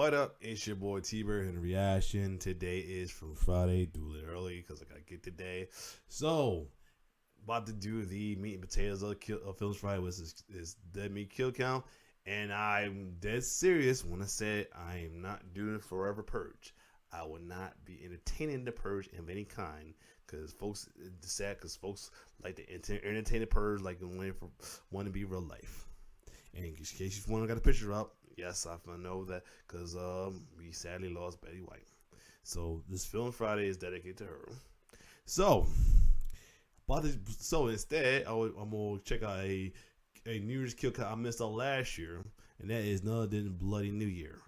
What up? It's your boy T-Bird and Reaction. Today is from Friday. Do it early because I gotta get today. So, about to do the meat and potatoes of Films Friday, which is Dead Meat Kill Count. And I'm dead serious when I said I am not doing Forever Purge. I will not be entertaining the purge of any kind because folks, it's sad because folks like to entertain the purge like want to be real life. And in case you want to got a picture up, yes, I know that because we sadly lost Betty White. So this Film Friday is dedicated to her. So, instead, I'm gonna check out a New Year's kill count I missed out last year, and that is none other than Bloody New Year,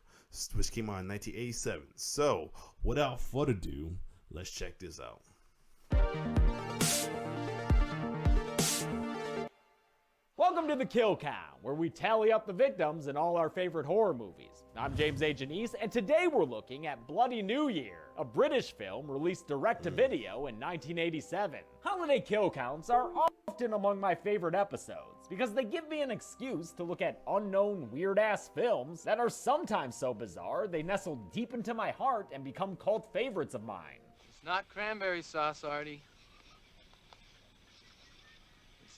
which came out in 1987. So, without further ado, let's check this out. Welcome to the Kill Count, where we tally up the victims in all our favorite horror movies. I'm James A. Janice, and today we're looking at Bloody New Year, a British film released direct-to-video in 1987. Holiday kill counts are often among my favorite episodes, because they give me an excuse to look at unknown, weird-ass films that are sometimes so bizarre they nestle deep into my heart and become cult favorites of mine. It's not cranberry sauce, Artie.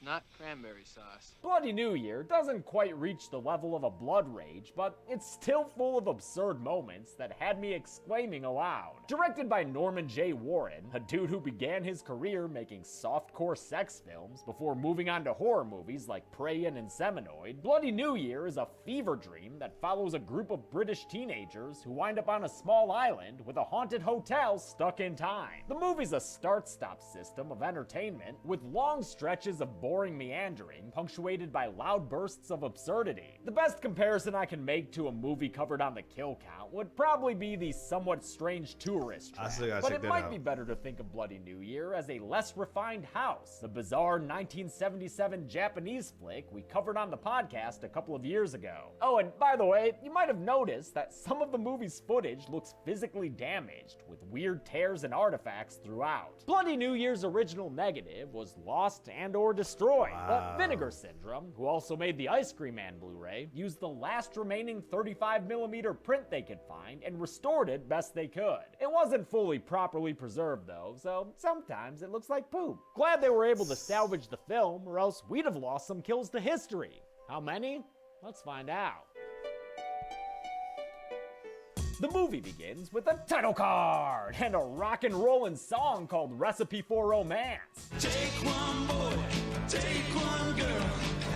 It's not cranberry sauce. Bloody New Year doesn't quite reach the level of a Blood Rage, but it's still full of absurd moments that had me exclaiming aloud. Directed by Norman J. Warren, a dude who began his career making softcore sex films before moving on to horror movies like Prey and Inseminoid, Bloody New Year is a fever dream that follows a group of British teenagers who wind up on a small island with a haunted hotel stuck in time. The movie's a start-stop system of entertainment with long stretches of boring meandering, punctuated by loud bursts of absurdity. The best comparison I can make to a movie covered on the Kill Count would probably be the somewhat strange Tourist track, but it might be better to think of Bloody New Year as a less refined House, the bizarre 1977 Japanese flick we covered on the podcast a couple of years ago. Oh, and by the way, you might have noticed that some of the movie's footage looks physically damaged, with weird tears and artifacts throughout. Bloody New Year's original negative was lost and or destroyed, but Vinegar Syndrome, who also made the Ice Cream Man Blu-ray, used the last remaining 35mm print they could find and restored it best they could. It wasn't fully properly preserved though, so sometimes it looks like poop. Glad they were able to salvage the film, or else we'd have lost some kills to history. How many? Let's find out. The movie begins with a title card and a rock and rollin' song called Recipe for Romance. Take one boy, take one girl,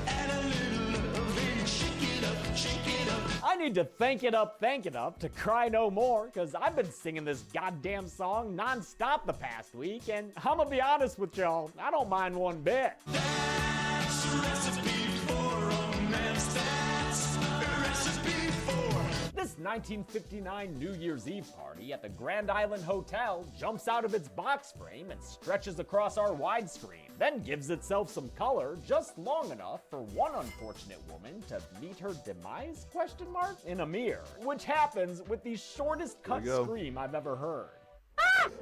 add a little love and shake it up, shake it up. I need to thank it up to cry no more, because I've been singing this goddamn song non-stop the past week, and I'm gonna be honest with y'all, I don't mind one bit. That's a recipe for romance, that's a recipe for. This 1959 New Year's Eve party at the Grand Island Hotel jumps out of its box frame and stretches across our widescreen, then gives itself some color just long enough for one unfortunate woman to meet her demise, in a mirror, which happens with the shortest cut scream I've ever heard.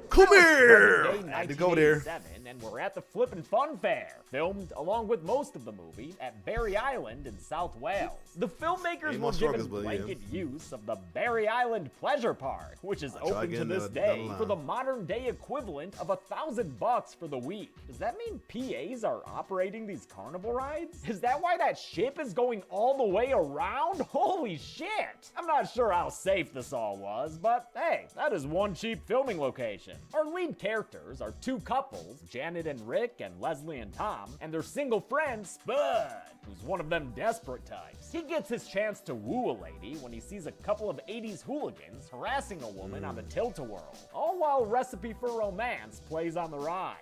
Come here! I had to go there. And we're at the Flippin' Fun Fair, filmed along with most of the movie at Barry Island in South Wales. The filmmakers were given blanket use of the Barry Island Pleasure Park, which is open to this day for the modern day equivalent of $1,000 for the week. Does that mean PAs are operating these carnival rides? Is that why that ship is going all the way around? Holy shit! I'm not sure how safe this all was, but hey, that is one cheap filming location. Our lead characters are two couples, Janet and Rick and Leslie and Tom, and their single friend, Spud, who's one of them desperate types. He gets his chance to woo a lady when he sees a couple of 80s hooligans harassing a woman on the Tilt-A-Whirl, all while Recipe for Romance plays on the ride.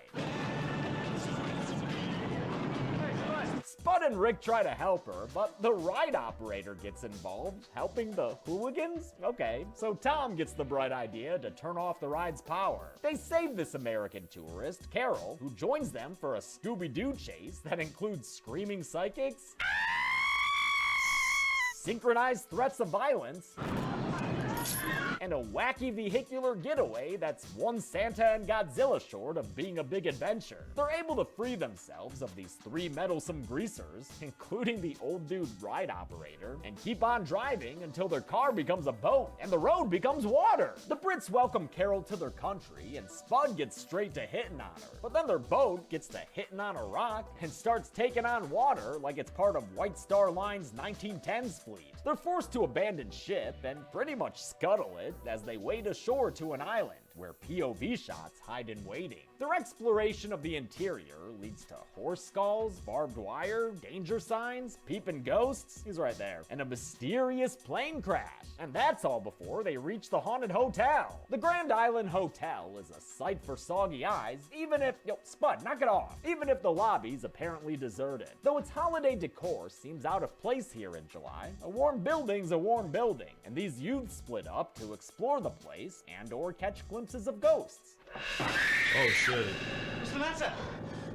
Spud and Rick try to help her, but the ride operator gets involved, helping the hooligans? Okay, so Tom gets the bright idea to turn off the ride's power. They save this American tourist, Carol, who joins them for a Scooby-Doo chase that includes screaming psychics, synchronized threats of violence, and a wacky vehicular getaway that's one Santa and Godzilla short of being a big adventure. They're able to free themselves of these 3 meddlesome greasers, including the old dude ride operator, and keep on driving until their car becomes a boat and the road becomes water. The Brits welcome Carol to their country and Spud gets straight to hitting on her, but then their boat gets to hitting on a rock and starts taking on water like it's part of White Star Line's 1910s fleet. They're forced to abandon ship and pretty much scuttle it as they wade ashore to an island where POV shots hide in waiting. Their exploration of the interior leads to horse skulls, barbed wire, danger signs, peeping ghosts, he's right there, and a mysterious plane crash. And that's all before they reach the haunted hotel. The Grand Island Hotel is a sight for soggy eyes, even if, Spud, knock it off, even if the lobby's apparently deserted. Though its holiday decor seems out of place here in July, a warm building's a warm building, and these youths split up to explore the place and or catch glimpses of ghosts. Oh shit. What's the matter?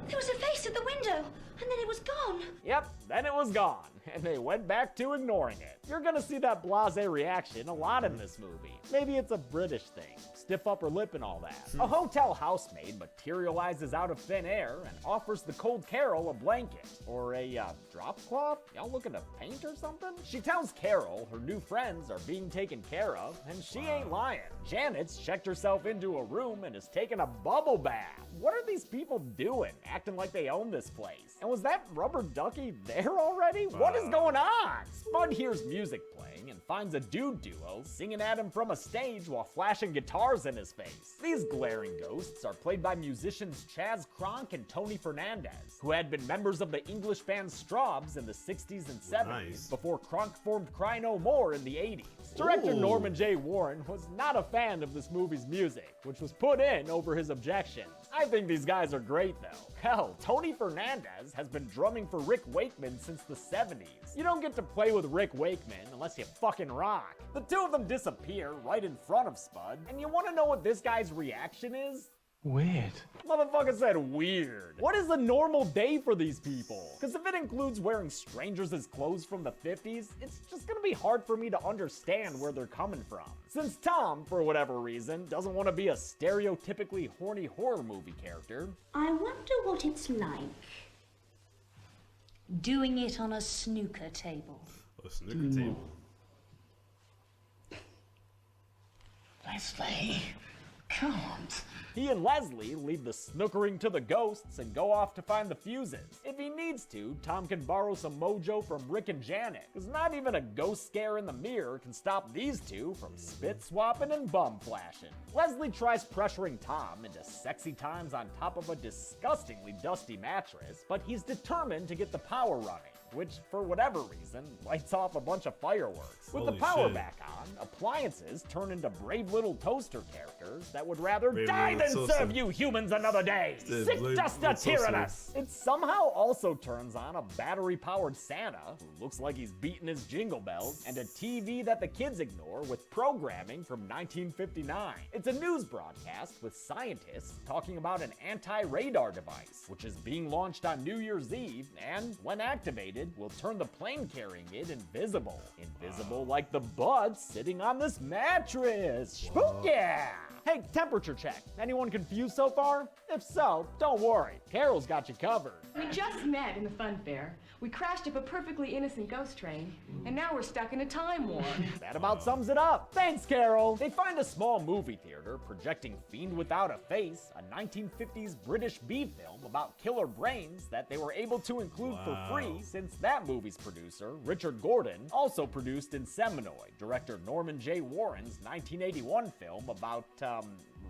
There was a face at the window, and then it was gone. Yep, then it was gone, and they went back to ignoring it. You're gonna see that blasé reaction a lot in this movie. Maybe it's a British thing, stiff upper lip and all that. A hotel housemaid materializes out of thin air and offers the cold Carol a blanket, or a drop cloth? Y'all looking to paint or something? She tells Carol her new friends are being taken care of, and she ain't lying. Janet's checked herself into a room and has taken a bubble bath. What are these people doing, acting like they own this place? And was that rubber ducky there already? What is going on? Spud hears music playing and finds a dude duo singing at him from a stage while flashing guitars in his face. These glaring ghosts are played by musicians Chaz Kronk and Tony Fernandez, who had been members of the English band Straubs in the 60s and 70s before Kronk formed Cry No More in the 80s. Director Norman J. Warren was not a fan of this movie's music, which was put in over his objections. I think these guys are great though. Hell, Tony Fernandez has been drumming for Rick Wakeman since the 70s. You don't get to play with Rick Wakeman unless you fucking rock. The two of them disappear right in front of Spud, and you wanna know what this guy's reaction is? Weird. Motherfucker said weird. What is a normal day for these people? Because if it includes wearing strangers' clothes from the 50s, it's just gonna be hard for me to understand where they're coming from. Since Tom, for whatever reason, doesn't want to be a stereotypically horny horror movie character. I wonder what it's like doing it on a snooker table. A snooker table. Leslie, can't. He and Leslie leave the snookering to the ghosts and go off to find the fuses. If he needs to, Tom can borrow some mojo from Rick and Janet, because not even a ghost scare in the mirror can stop these two from spit swapping and bum flashing. Leslie tries pressuring Tom into sexy times on top of a disgustingly dusty mattress, but he's determined to get the power running, which, for whatever reason, lights off a bunch of fireworks. With the Holy power shit. back on, appliances turn into brave little toaster characters that would rather Brave die little than toaster. serve you humans another day. The Sick brave dust little a toaster. tyrannus. It somehow also turns on a battery-powered Santa, who looks like he's beating his jingle bells, and a TV that the kids ignore with programming from 1959. It's a news broadcast with scientists talking about an anti-radar device, which is being launched on New Year's Eve, and when activated, will turn the plane carrying it invisible. Invisible like the butt sitting on this mattress. Spooky! Hey, temperature check. Anyone confused so far? If so, don't worry. Carol's got you covered. We just met in the fun fair. We crashed up a perfectly innocent ghost train, and now we're stuck in a time warp. That about sums it up. Thanks, Carol. They find a small movie theater projecting Fiend Without a Face, a 1950s British B film about killer brains that they were able to include for free since that movie's producer, Richard Gordon, also produced Inseminoid, director Norman J. Warren's 1981 film about,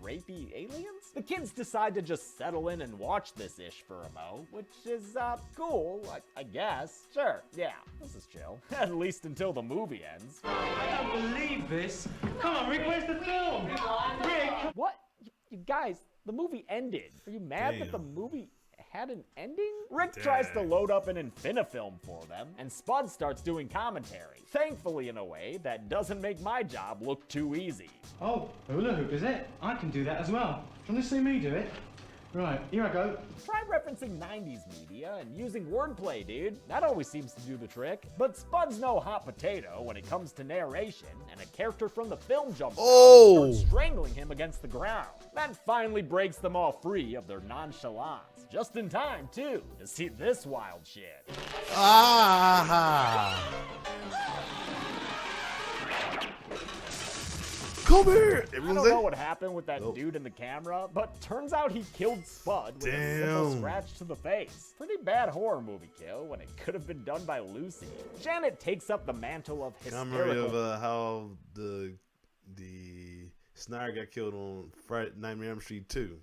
rapey aliens? The kids decide to just settle in and watch this ish for a mo, which is, cool, I guess. Sure, yeah, this is chill. At least until the movie ends. I don't believe this. Come on, Rick, where's the film? Rick! What? You guys, the movie ended. Are you mad that the Damn. movie had an ending? Rick tries to load up an Infinifilm for them, and Spud starts doing commentary. Thankfully, in a way that doesn't make my job look too easy. Oh, hula hoop, is it? I can do that as well. Do you want to see me do it? Right, here I go. Try referencing 90s media and using wordplay, dude. That always seems to do the trick. But Spud's no hot potato when it comes to narration, and a character from the film jumps out and starts strangling him against the ground. That finally breaks them all free of their nonchalance. Just in time, too, to see this wild shit. Ah! Come here! I don't know what happened with that dude in the camera, but turns out he killed Spud with a simple scratch to the face. Pretty bad horror movie kill when it could have been done by Lucy. Janet takes up the mantle of hysterical... I'm reminded of how the Snyder got killed on Nightmare on Elm Street 2.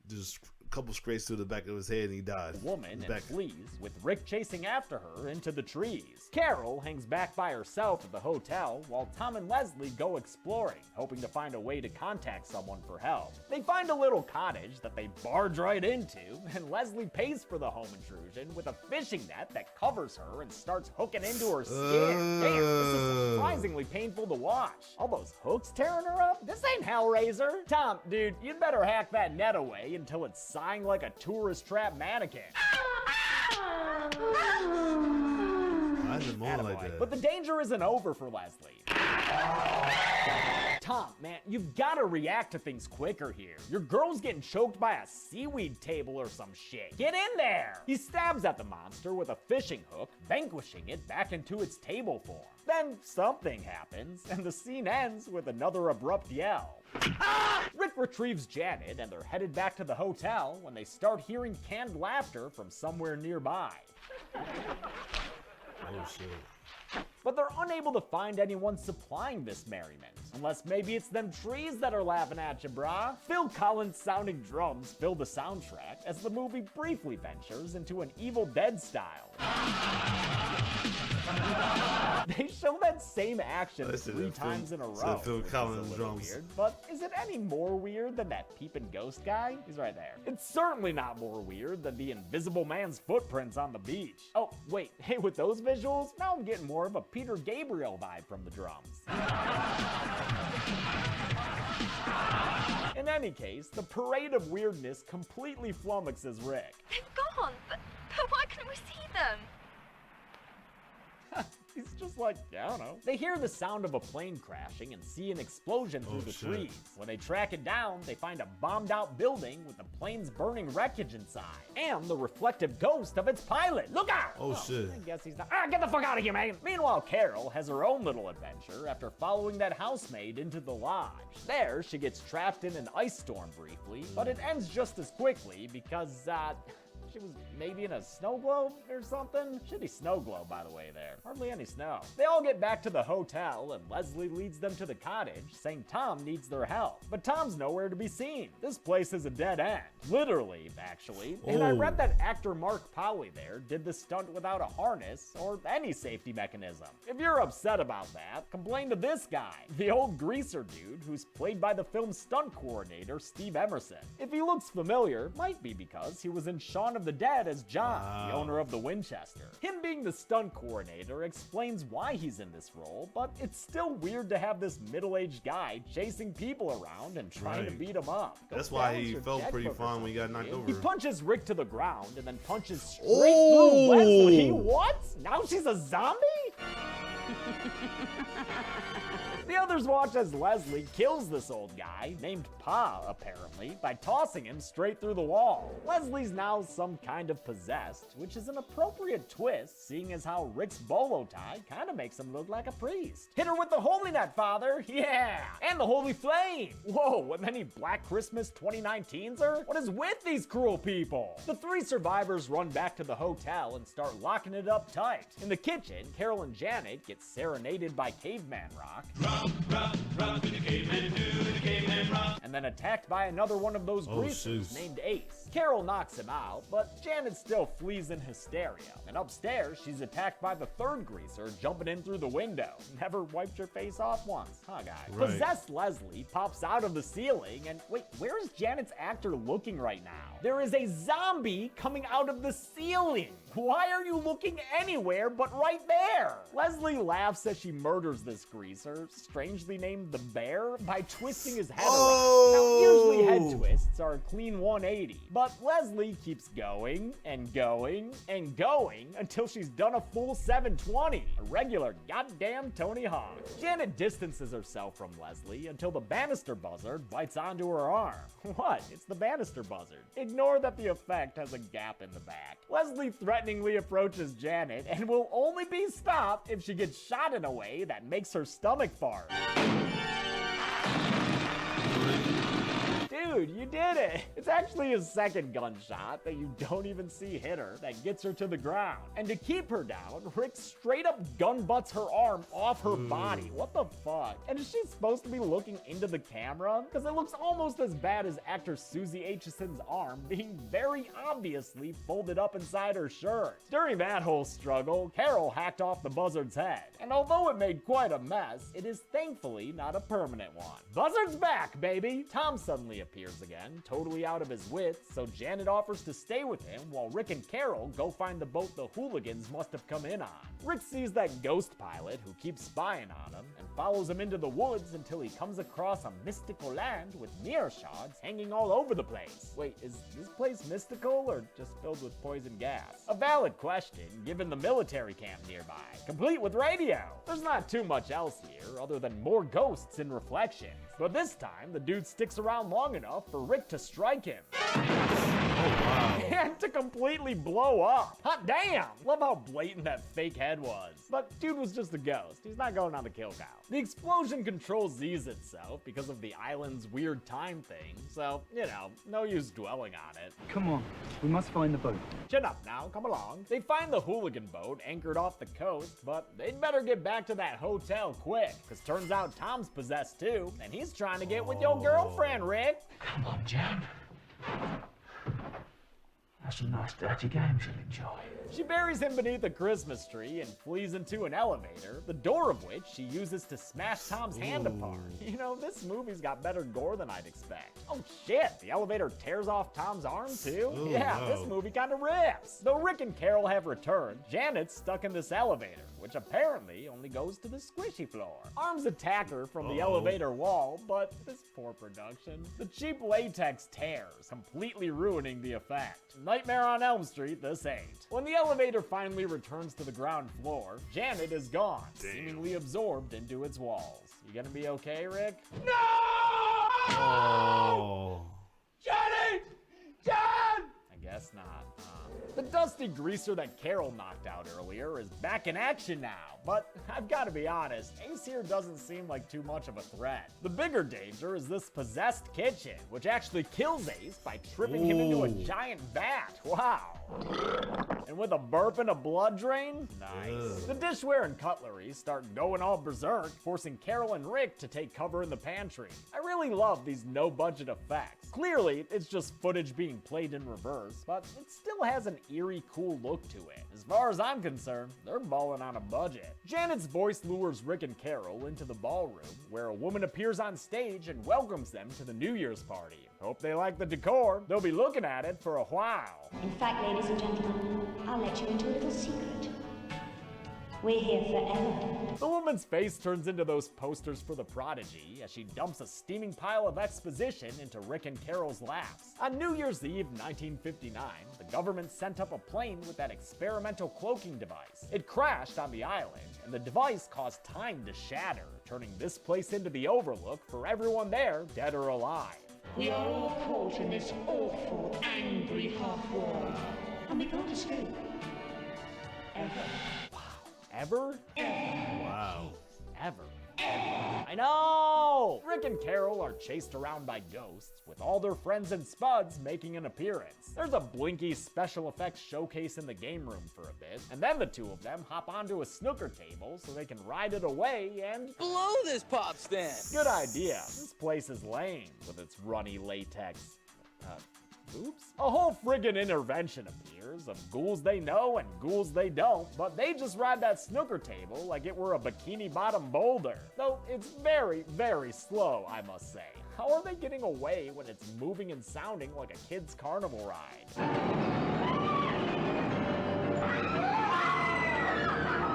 Just a couple scrapes to the back of his head and he died. Woman and flees, with Rick chasing after her into the trees. Carol hangs back by herself at the hotel while Tom and Leslie go exploring, hoping to find a way to contact someone for help. They find a little cottage that they barge right into, and Leslie pays for the home intrusion with a fishing net that covers her and starts hooking into her skin. Damn, this is surprisingly painful to watch. All those hooks tearing her up? This ain't Hellraiser. Tom, dude, you'd better hack that net away until it's sighing like a tourist trap mannequin. I didn't moan like that. But the danger isn't over for Leslie. Tom, man, you've got to react to things quicker here. Your girl's getting choked by a seaweed table or some shit. Get in there! He stabs at the monster with a fishing hook, vanquishing it back into its table form. Then something happens, and the scene ends with another abrupt yell. Rick retrieves Janet, and they're headed back to the hotel when they start hearing canned laughter from somewhere nearby. Oh, shit. But they're unable to find anyone supplying this merriment. Unless maybe it's them trees that are laughing at you, brah. Phil Collins sounding drums fill the soundtrack as the movie briefly ventures into an Evil Dead style. They show that same action three times in a row. Phil Collins drums. Weird, but is it any more weird than that peeping ghost guy? He's right there. It's certainly not more weird than the Invisible Man's footprints on the beach. Oh, wait, hey, with those visuals, now I'm getting more of a Peter Gabriel vibe from the drums. In any case, the parade of weirdness completely flummoxes Rick. They've gone, but why couldn't we see them? He's just like, I don't know. They hear the sound of a plane crashing and see an explosion through the trees. When they track it down, they find a bombed out building with the plane's burning wreckage inside. And the reflective ghost of its pilot. Look out! Oh, shit. I guess he's not. Get the fuck out of here, man! Meanwhile, Carol has her own little adventure after following that housemaid into the lodge. There, she gets trapped in an ice storm briefly, but it ends just as quickly because, she was maybe in a snow globe or something? Shitty snow globe, by the way, there. Hardly any snow. They all get back to the hotel, and Leslie leads them to the cottage, saying Tom needs their help. But Tom's nowhere to be seen. This place is a dead end. Literally, actually. And I read that actor Mark Powley there did the stunt without a harness or any safety mechanism. If you're upset about that, complain to this guy, the old greaser dude who's played by the film's stunt coordinator, Steve Emerson. If he looks familiar, might be because he was in Shaun of the Dead as John, the owner of the Winchester. Him being the stunt coordinator explains why he's in this role, but it's still weird to have this middle-aged guy chasing people around and trying to beat him up. That's why he felt pretty fine when he got knocked over. He punches Rick to the ground and then punches straight through Leslie. What? Now she's a zombie? The others watch as Leslie kills this old guy, named Pa, apparently, by tossing him straight through the wall. Leslie's now some kind of possessed, which is an appropriate twist, seeing as how Rick's bolo tie kind of makes him look like a priest. Hit her with the holy net, father! Yeah! And the holy flame! Whoa, and any Black Christmas 2019s? What is with these cruel people? The three survivors run back to the hotel and start locking it up tight. In the kitchen, Carol and Janet get serenaded by Caveman Rock. Rock, do the caveman rock. And then attacked by another one of those greasers named Ace. Carol knocks him out, but Janet still flees in hysteria. And upstairs, she's attacked by the third greaser jumping in through the window. Never wiped your face off once, huh, guy? Right. Possessed Leslie pops out of the ceiling, and wait, where is Janet's actor looking right now? There is a zombie coming out of the ceiling. Why are you looking anywhere but right there? Leslie laughs as she murders this greaser, strangely named the Bear, by twisting his head around. Now, usually head twists are a clean 180, but Leslie keeps going and going and going until she's done a full 720, a regular goddamn Tony Hawk. Janet distances herself from Leslie until the Banister Buzzard bites onto her arm. What? It's the Banister Buzzard. Ignore that the effect has a gap in the back. Leslie threateningly approaches Janet and will only be stopped if she gets shot in a way that makes her stomach fart. Dude, you did it! It's actually a second gunshot that you don't even see hit her that gets her to the ground. And to keep her down, Rick straight up gun butts her arm off her body. What the fuck? And is she supposed to be looking into the camera? Because it looks almost as bad as actor Susie Aitchison's arm being very obviously folded up inside her shirt. During that whole struggle, Carol hacked off the Buzzard's head. And although it made quite a mess, it is thankfully not a permanent one. Buzzard's back, baby! Tom suddenly appears again, totally out of his wits, so Janet offers to stay with him while Rick and Carol go find the boat the hooligans must have come in on. Rick sees that ghost pilot who keeps spying on him and follows him into the woods until he comes across a mystical land with mirror shards hanging all over the place. Wait, is this place mystical or just filled with poison gas? A valid question given the military camp nearby, complete with radio. There's not too much else here other than more ghosts and reflections. But this time, the dude sticks around long enough for Rick to strike him. And to completely blow up. Hot damn! Love how blatant that fake head was. But dude was just a ghost. He's not going on the kill count. The explosion Control Z's itself because of the island's weird time thing. So, you know, no use dwelling on it. Come on, we must find the boat. Chin up now, come along. They find the hooligan boat anchored off the coast, but they'd better get back to that hotel quick, because turns out Tom's possessed too, and he's trying to get with your girlfriend, Rick. Come on, Jan. That's some nice dirty games you'll enjoy. She buries him beneath a Christmas tree and flees into an elevator, the door of which she uses to smash Tom's hand apart. You know, this movie's got better gore than I'd expect. Oh shit, the elevator tears off Tom's arm too? This movie kinda rips. Though Rick and Carol have returned, Janet's stuck in this elevator, which apparently only goes to the squishy floor. Arms attack her from the elevator wall, but this poor production. The cheap latex tears, completely ruining the effect. Nightmare on Elm Street, this ain't. When the elevator finally returns to the ground floor, Janet is gone, seemingly absorbed into its walls. You gonna be okay, Rick? No! Oh. Janet! Jan! I guess not. The dusty greaser that Carol knocked out earlier is back in action now, but I've got to be honest, Ace here doesn't seem like too much of a threat. The bigger danger is this possessed kitchen, which actually kills Ace by tripping him into a giant vat. Wow. And with a burp and a blood drain? Nice. The dishware and cutlery start going all berserk, forcing Carol and Rick to take cover in the pantry. I really love these no-budget effects. Clearly, it's just footage being played in reverse, but it still has an eerie, cool look to it. As far as I'm concerned, they're balling on a budget. Janet's voice lures Rick and Carol into the ballroom, where a woman appears on stage and welcomes them to the New Year's party. Hope they like the decor. They'll be looking at it for a while. In fact, ladies and gentlemen, I'll let you into a little secret. We're here forever. The woman's face turns into those posters for The Prodigy as she dumps a steaming pile of exposition into Rick and Carol's laps. On New Year's Eve 1959, the government sent up a plane with that experimental cloaking device. It crashed on the island, and the device caused time to shatter, turning this place into the overlook for everyone there, dead or alive. We are all caught in this awful, angry half-world, and we can't escape. Ever. Ever? Wow. Ever. I know! Rick and Carol are chased around by ghosts, with all their friends and Spuds making an appearance. There's a blinky special effects showcase in the game room for a bit, and then the two of them hop onto a snooker table so they can ride it away and Blow this pop stand! good idea. This place is lame, with its runny latex. Oops. A whole friggin' intervention appears of ghouls they know and ghouls they don't, but they just ride that snooker table like it were a bikini bottom boulder. Though it's very, very slow, I must say. How are they getting away when it's moving and sounding like a kid's carnival ride?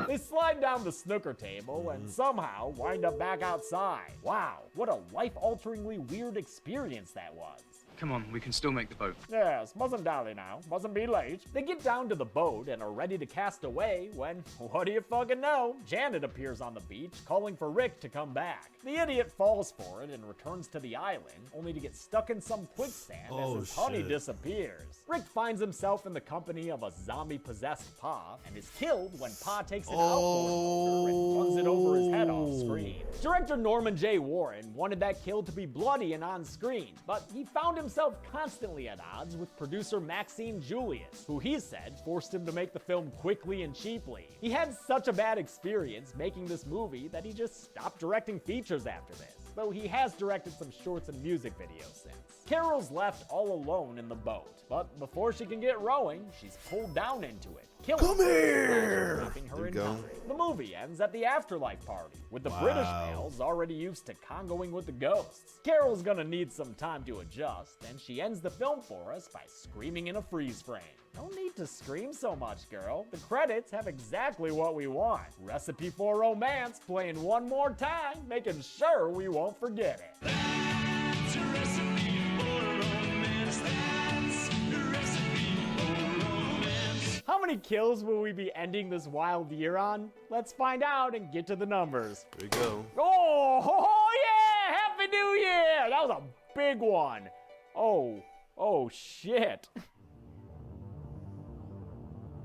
They slide down the snooker table and somehow wind up back outside. Wow, what a life-alteringly weird experience that was. Come on, we can still make the boat. Yes, mustn't dally now, mustn't be late. They get down to the boat and are ready to cast away when, what do you fucking know? Janet appears on the beach, calling for Rick to come back. The idiot falls for it and returns to the island, only to get stuck in some quicksand as his honey disappears. Rick finds himself in the company of a zombie-possessed Pa, and is killed when Pa takes an outboard and runs it over his head off screen. Director Norman J. Warren wanted that kill to be bloody and on screen, but he found himself constantly at odds with producer Maxine Julius, who he said forced him to make the film quickly and cheaply. He had such a bad experience making this movie that he just stopped directing features after this, though he has directed some shorts and music videos since. Carol's left all alone in the boat, but before she can get rowing, she's pulled down into it, killing her, trapping her in time. The movie ends at the afterlife party, with the British males already used to congoing with the ghosts. Carol's gonna need some time to adjust, and she ends the film for us by screaming in a freeze frame. No need to scream so much, girl. The credits have exactly what we want. Recipe for Romance playing one more time, making sure we won't forget it. That's a recipe for romance. That's a recipe for romance. How many kills will we be ending this wild year on? Let's find out and get to the numbers. Here we go. Oh yeah! Happy New Year! That was a big one. Oh shit.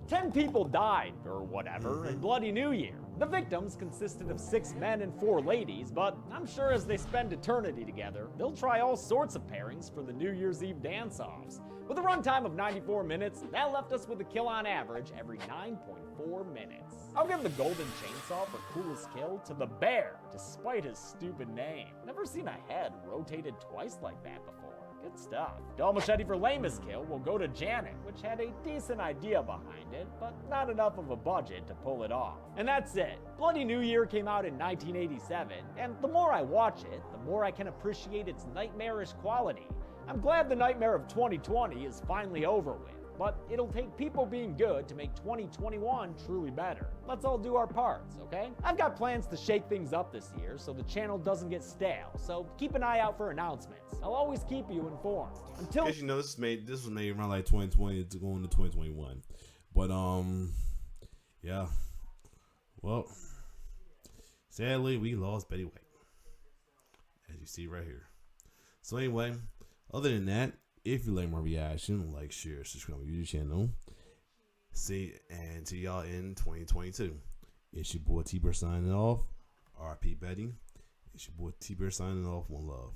10 people died, or whatever, in Bloody New Year. The victims consisted of 6 men and 4 ladies, but I'm sure as they spend eternity together, they'll try all sorts of pairings for the New Year's Eve dance-offs. With a runtime of 94 minutes, that left us with a kill on average every 9.4 minutes. I'll give the golden chainsaw for coolest kill to the bear, despite his stupid name. Never seen a head rotated twice like that before. Good stuff. Dull machete for lamest kill will go to Janet, which had a decent idea behind it, but not enough of a budget to pull it off. And that's it. Bloody New Year came out in 1987, and the more I watch it, the more I can appreciate its nightmarish quality. I'm glad the nightmare of 2020 is finally over with, but it'll take people being good to make 2021 truly better. Let's all do our parts, okay? I've got plans to shake things up this year so the channel doesn't get stale, so keep an eye out for announcements. I'll always keep you informed. Until As you know, this was made around like 2020 to go into 2021. But yeah. Well, sadly we lost Betty White, as you see right here. So anyway, other than that, if you like my reaction, like, share, subscribe to the channel. See y'all in 2022. It's your boy T-Bird signing off. RP Betty. It's your boy T-Bird signing off. One love.